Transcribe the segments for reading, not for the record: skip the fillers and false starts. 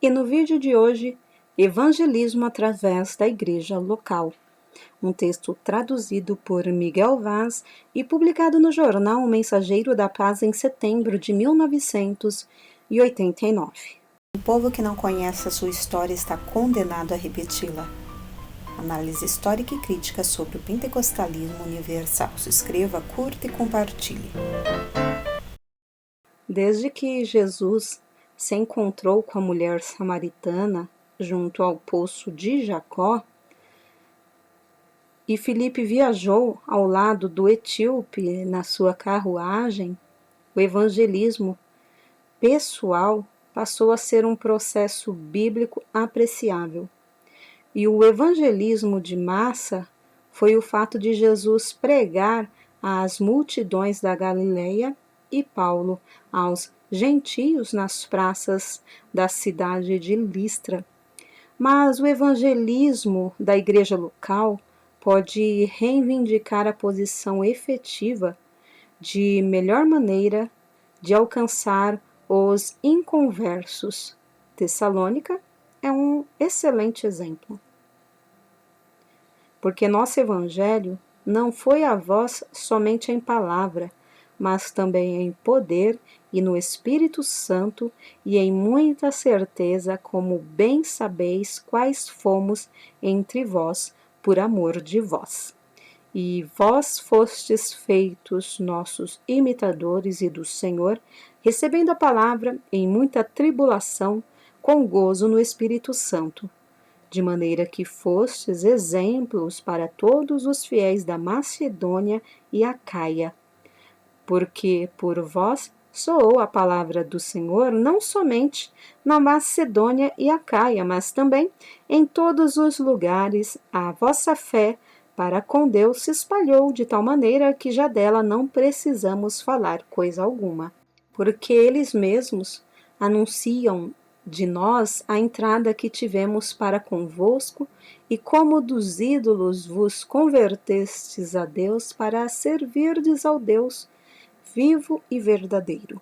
E no vídeo de hoje, Evangelismo através da Igreja Local. Um texto traduzido por Miguel Vaz e publicado no jornal Mensageiro da Paz em setembro de 1989. O povo que não conhece a sua história está condenado a repeti-la. Análise histórica e crítica sobre o pentecostalismo universal. Se inscreva, curta e compartilhe. Desde que Jesus se encontrou com a mulher samaritana junto ao poço de Jacó, e Filipe viajou ao lado do etíope na sua carruagem, o evangelismo pessoal passou a ser um processo bíblico apreciável. E o evangelismo de massa foi o fato de Jesus pregar às multidões da Galileia e Paulo aos gentios nas praças da cidade de Listra. Mas o evangelismo da igreja local pode reivindicar a posição efetiva de melhor maneira de alcançar os inconversos. Tessalônica é um excelente exemplo. Porque nosso evangelho não foi a voz somente em palavra, mas também em poder e no Espírito Santo e em muita certeza, como bem sabeis quais fomos entre vós, por amor de vós. E vós fostes feitos nossos imitadores e do Senhor, recebendo a palavra em muita tribulação, com gozo no Espírito Santo, de maneira que fostes exemplos para todos os fiéis da Macedônia e Acaia. Porque por vós soou a palavra do Senhor não somente na Macedônia e Acaia, mas também em todos os lugares a vossa fé para com Deus se espalhou de tal maneira que já dela não precisamos falar coisa alguma. Porque eles mesmos anunciam de nós a entrada que tivemos para convosco, e como dos ídolos vos convertestes a Deus para servirdes ao Deus vivo e verdadeiro,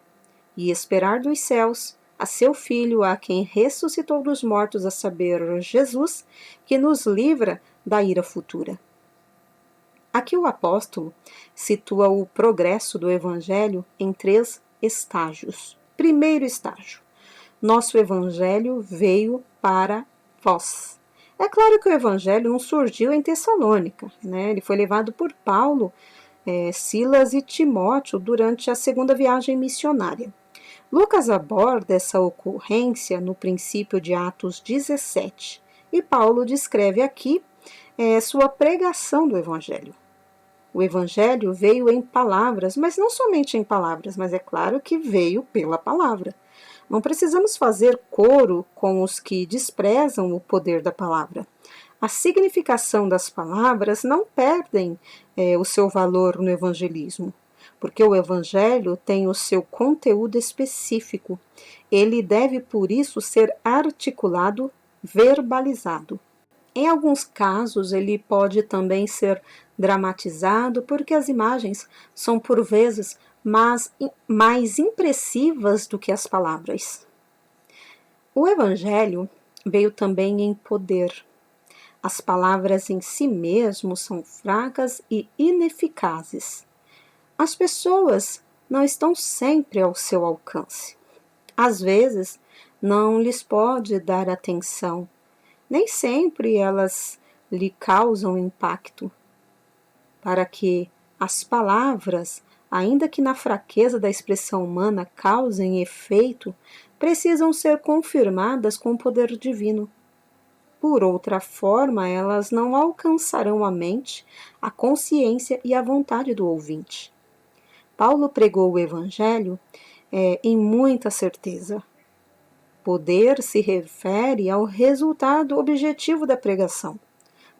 e esperar dos céus a seu Filho, a quem ressuscitou dos mortos, a saber, Jesus, que nos livra da ira futura. Aqui o apóstolo situa o progresso do Evangelho em 3 estágios. Primeiro estágio: nosso Evangelho veio para vós. É claro que o Evangelho não surgiu em Tessalônica, né? Ele foi levado por Paulo, Silas e Timóteo durante a segunda viagem missionária. Lucas aborda essa ocorrência no princípio de Atos 17, e Paulo descreve aqui sua pregação do Evangelho. O Evangelho veio em palavras, mas não somente em palavras, mas é claro que veio pela palavra. Não precisamos fazer coro com os que desprezam o poder da palavra. A significação das palavras não perdem o seu valor no evangelismo, porque o evangelho tem o seu conteúdo específico. Ele deve, por isso, ser articulado, verbalizado. Em alguns casos, ele pode também ser dramatizado, porque as imagens são, por vezes, mais impressivas do que as palavras. O evangelho veio também em poder. As palavras em si mesmo são fracas e ineficazes. As pessoas não estão sempre ao seu alcance. Às vezes, não lhes pode dar atenção. Nem sempre elas lhe causam impacto. Para que as palavras, ainda que na fraqueza da expressão humana causem efeito, precisam ser confirmadas com o poder divino. Por outra forma, elas não alcançarão a mente, a consciência e a vontade do ouvinte. Paulo pregou o Evangelho em muita certeza. Poder se refere ao resultado objetivo da pregação.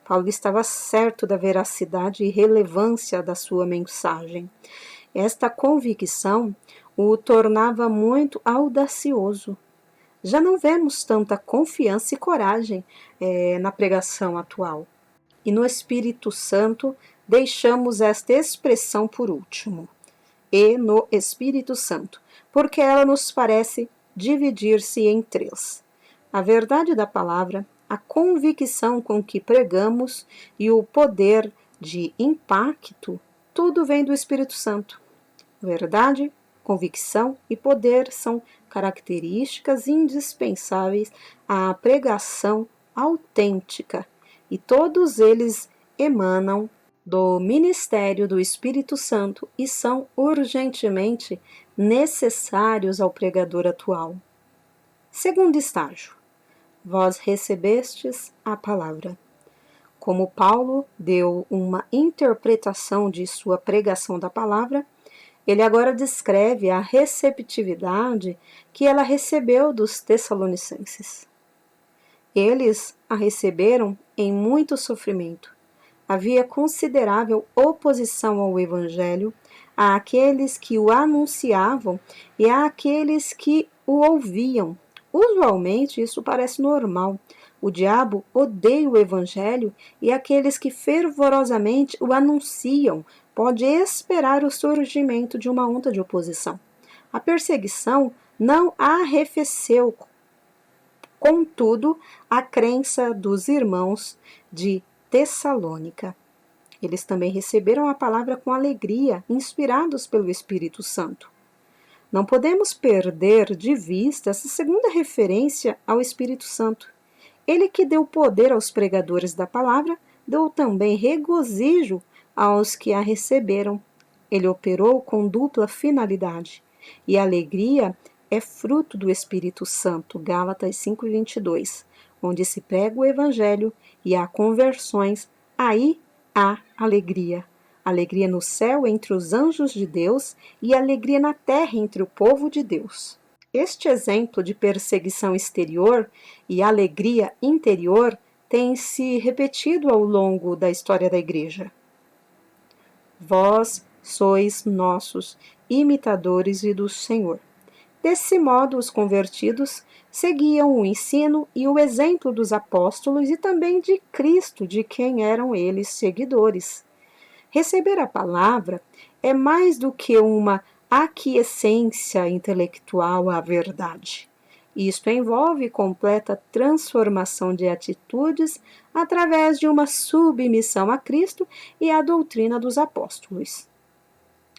Paulo estava certo da veracidade e relevância da sua mensagem. Esta convicção o tornava muito audacioso. Já não vemos tanta confiança e coragem na pregação atual. E no Espírito Santo deixamos esta expressão por último. E no Espírito Santo, porque ela nos parece dividir-se em 3. a verdade da palavra, a convicção com que pregamos e o poder de impacto, tudo vem do Espírito Santo. Verdade, convicção e poder são características indispensáveis à pregação autêntica, e todos eles emanam do ministério do Espírito Santo e são urgentemente necessários ao pregador atual. Segundo estágio, vós recebestes a palavra. Como Paulo deu uma interpretação de sua pregação da palavra, ele agora descreve a receptividade que ela recebeu dos Tessalonicenses. Eles a receberam em muito sofrimento. Havia considerável oposição ao Evangelho, àqueles que o anunciavam e àqueles que o ouviam. Usualmente isso parece normal. O diabo odeia o Evangelho e aqueles que fervorosamente o anunciam pode esperar o surgimento de uma onda de oposição. A perseguição não arrefeceu, contudo, a crença dos irmãos de Tessalônica. Eles também receberam a palavra com alegria, inspirados pelo Espírito Santo. Não podemos perder de vista essa segunda referência ao Espírito Santo. Ele que deu poder aos pregadores da palavra, deu também regozijo aos que a receberam. Ele operou com dupla finalidade. E a alegria é fruto do Espírito Santo, Gálatas 5:22, onde se prega o Evangelho e há conversões, aí há alegria. Alegria no céu entre os anjos de Deus e alegria na terra entre o povo de Deus. Este exemplo de perseguição exterior e alegria interior tem se repetido ao longo da história da Igreja. Vós sois nossos imitadores e do Senhor. Desse modo, os convertidos seguiam o ensino e o exemplo dos apóstolos e também de Cristo, de quem eram eles seguidores. Receber a palavra é mais do que uma aquiescência intelectual à verdade. Isto envolve completa transformação de atitudes através de uma submissão a Cristo e à doutrina dos apóstolos.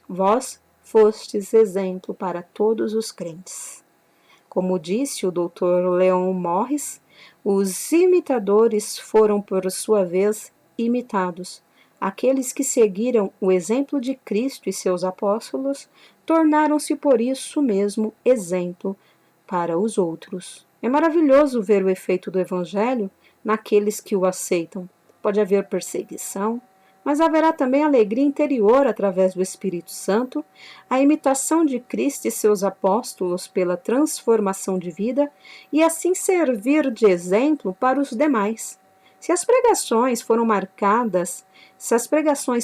Vós fostes exemplo para todos os crentes. Como disse o Dr. Leon Morris, os imitadores foram, por sua vez, imitados. Aqueles que seguiram o exemplo de Cristo e seus apóstolos tornaram-se por isso mesmo exemplo para os outros. É maravilhoso ver o efeito do Evangelho naqueles que o aceitam. Pode haver perseguição, mas haverá também alegria interior através do Espírito Santo, a imitação de Cristo e seus apóstolos pela transformação de vida e assim servir de exemplo para os demais. Se as pregações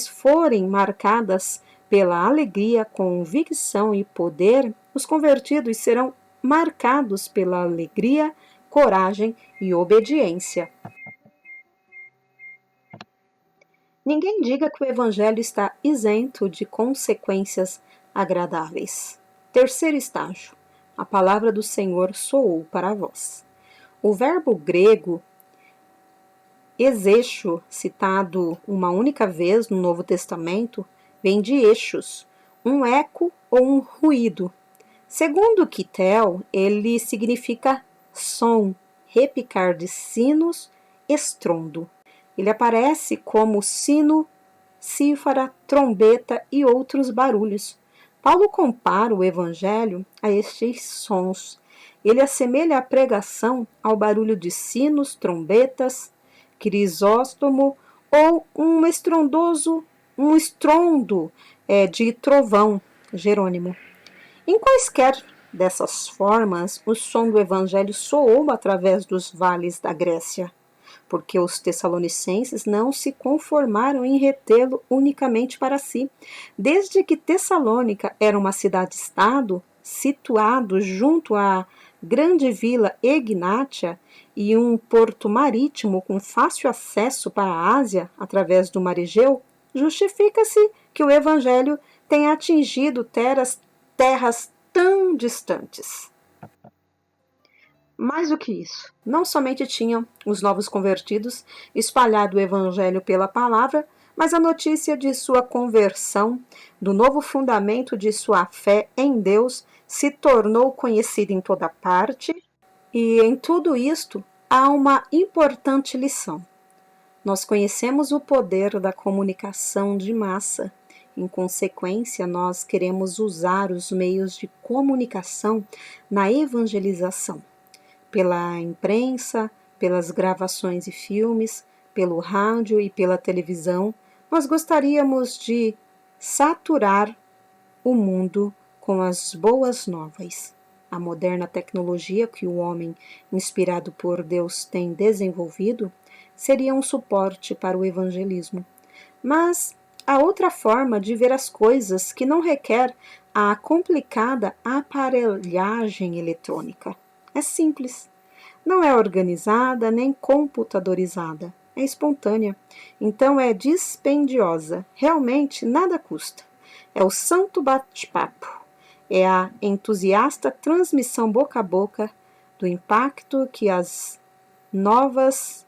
forem marcadas pela alegria, convicção e poder, os convertidos serão marcados pela alegria, coragem e obediência. Ninguém diga que o Evangelho está isento de consequências agradáveis. Terceiro estágio. A palavra do Senhor soou para vós. O verbo grego exeixo, citado uma única vez no Novo Testamento, vem de eixos, um eco ou um ruído. Segundo Kittel, ele significa som, repicar de sinos, estrondo. Ele aparece como sino, cífara, trombeta e outros barulhos. Paulo compara o Evangelho a estes sons. Ele assemelha a pregação ao barulho de sinos, trombetas, Crisóstomo ou um estrondo de trovão, Jerônimo. Em quaisquer dessas formas, o som do Evangelho soou através dos vales da Grécia, porque os tessalonicenses não se conformaram em retê-lo unicamente para si. Desde que Tessalônica era uma cidade-estado, situado junto à grande vila Egnátia e um porto marítimo com fácil acesso para a Ásia através do Mar Egeu, justifica-se que o Evangelho tenha atingido terras tão distantes. Mais do que isso, não somente tinham os novos convertidos espalhado o evangelho pela palavra, mas a notícia de sua conversão, do novo fundamento de sua fé em Deus, se tornou conhecida em toda parte, e em tudo isto há uma importante lição. Nós conhecemos o poder da comunicação de massa. Em consequência, nós queremos usar os meios de comunicação na evangelização, pela imprensa, pelas gravações e filmes, pelo rádio e pela televisão. Nós gostaríamos de saturar o mundo com as boas novas. A moderna tecnologia que o homem, inspirado por Deus, tem desenvolvido seria um suporte para o evangelismo. Mas há outra forma de ver as coisas que não requer a complicada aparelhagem eletrônica. É simples. Não é organizada nem computadorizada. É espontânea. Então é dispendiosa. Realmente nada custa. É o santo bate-papo. É a entusiasta transmissão boca a boca do impacto que as novas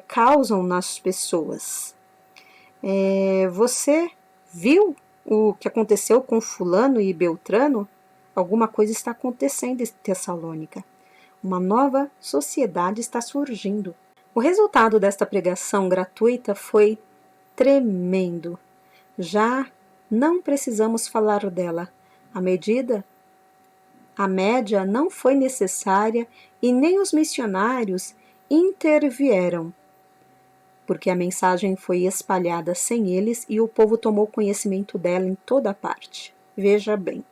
causam nas pessoas. Você viu o que aconteceu com fulano e Beltrano? Alguma coisa está acontecendo em Tessalônica. Uma nova sociedade está surgindo. O resultado desta pregação gratuita foi tremendo. Já não precisamos falar dela. A média não foi necessária e nem os missionários intervieram, porque a mensagem foi espalhada sem eles e o povo tomou conhecimento dela em toda parte. Veja bem,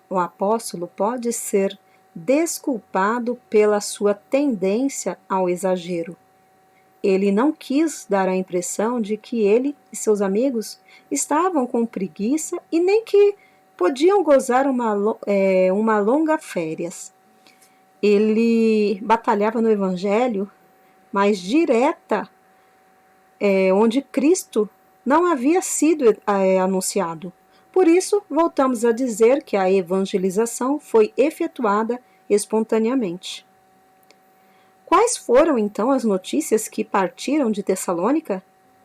o apóstolo pode ser desculpado pela sua tendência ao exagero. Ele não quis dar a impressão de que ele e seus amigos estavam com preguiça e nem que podiam gozar uma longa férias. Ele batalhava no evangelho mais direta, onde Cristo não havia sido anunciado. Por isso, voltamos a dizer que a evangelização foi efetuada espontaneamente. Quais foram, então, as notícias que partiram de Tessalônica?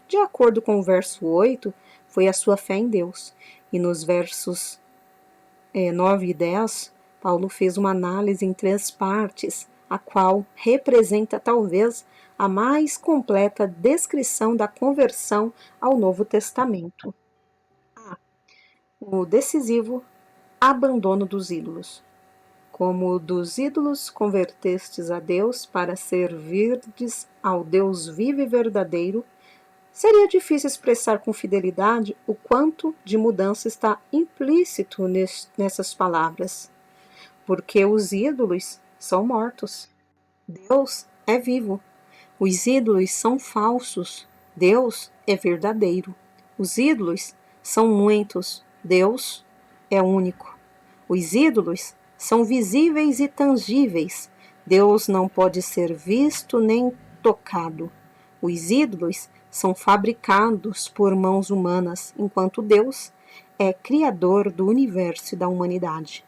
De acordo com o verso 8, foi a sua fé em Deus. E nos versos 9 e 10, Paulo fez uma análise em 3 partes, a qual representa talvez a mais completa descrição da conversão ao Novo Testamento. O decisivo abandono dos ídolos. Como dos ídolos convertestes a Deus para servirdes ao Deus vivo e verdadeiro, seria difícil expressar com fidelidade o quanto de mudança está implícito nessas palavras. Porque os ídolos são mortos. Deus é vivo. Os ídolos são falsos. Deus é verdadeiro. Os ídolos são muitos. Deus é único. Os ídolos são visíveis e tangíveis. Deus não pode ser visto nem tocado. Os ídolos são fabricados por mãos humanas, enquanto Deus é criador do universo e da humanidade.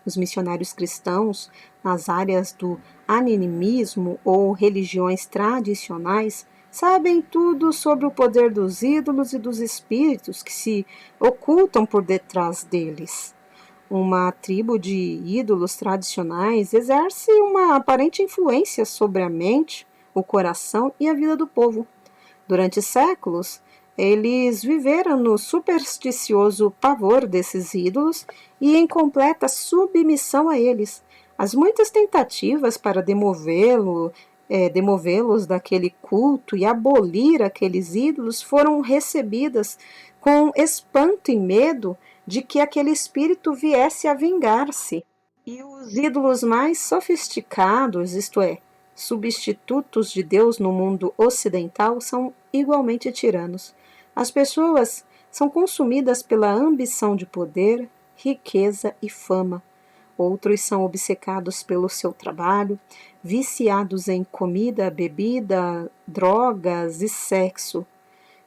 Os missionários cristãos, nas áreas do animismo ou religiões tradicionais, sabem tudo sobre o poder dos ídolos e dos espíritos que se ocultam por detrás deles. Uma tribo de ídolos tradicionais exerce uma aparente influência sobre a mente, o coração e a vida do povo. Durante séculos, eles viveram no supersticioso pavor desses ídolos e em completa submissão a eles. As muitas tentativas para demovê-los daquele culto e abolir aqueles ídolos foram recebidas com espanto e medo de que aquele espírito viesse a vingar-se. E os ídolos mais sofisticados, isto é, substitutos de Deus no mundo ocidental, são igualmente tiranos. As pessoas são consumidas pela ambição de poder, riqueza e fama. Outros são obcecados pelo seu trabalho, viciados em comida, bebida, drogas e sexo.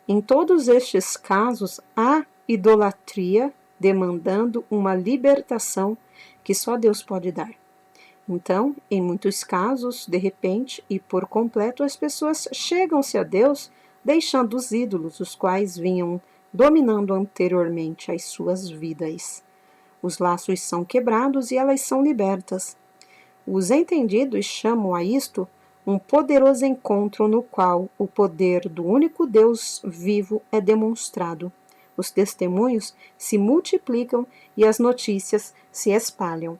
Em todos estes casos, há idolatria demandando uma libertação que só Deus pode dar. Então, em muitos casos, de repente e por completo, as pessoas chegam-se a Deus deixando os ídolos, os quais vinham dominando anteriormente as suas vidas. Os laços são quebrados e elas são libertas. Os entendidos chamam a isto um poderoso encontro no qual o poder do único Deus vivo é demonstrado. Os testemunhos se multiplicam e as notícias se espalham.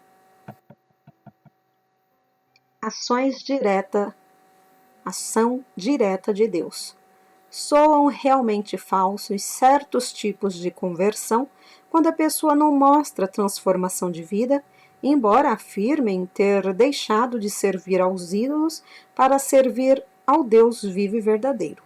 Ação direta de Deus. Soam realmente falsos certos tipos de conversão quando a pessoa não mostra transformação de vida, embora afirmem ter deixado de servir aos ídolos para servir ao Deus vivo e verdadeiro.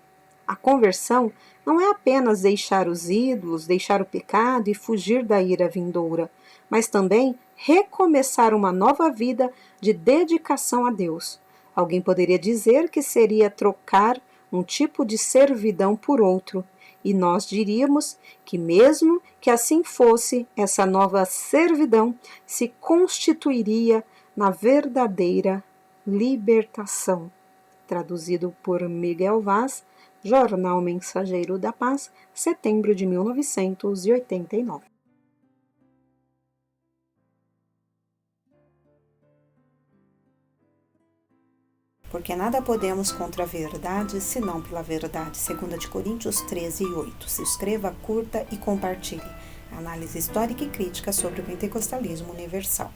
A conversão não é apenas deixar os ídolos, deixar o pecado e fugir da ira vindoura, mas também recomeçar uma nova vida de dedicação a Deus. Alguém poderia dizer que seria trocar um tipo de servidão por outro, e nós diríamos que, mesmo que assim fosse, essa nova servidão se constituiria na verdadeira libertação. Traduzido por Miguel Vaz, Jornal Mensageiro da Paz, setembro de 1989. Porque nada podemos contra a verdade, senão pela verdade. 2 Coríntios 13:8. Se inscreva, curta e compartilhe. Análise histórica e crítica sobre o pentecostalismo universal.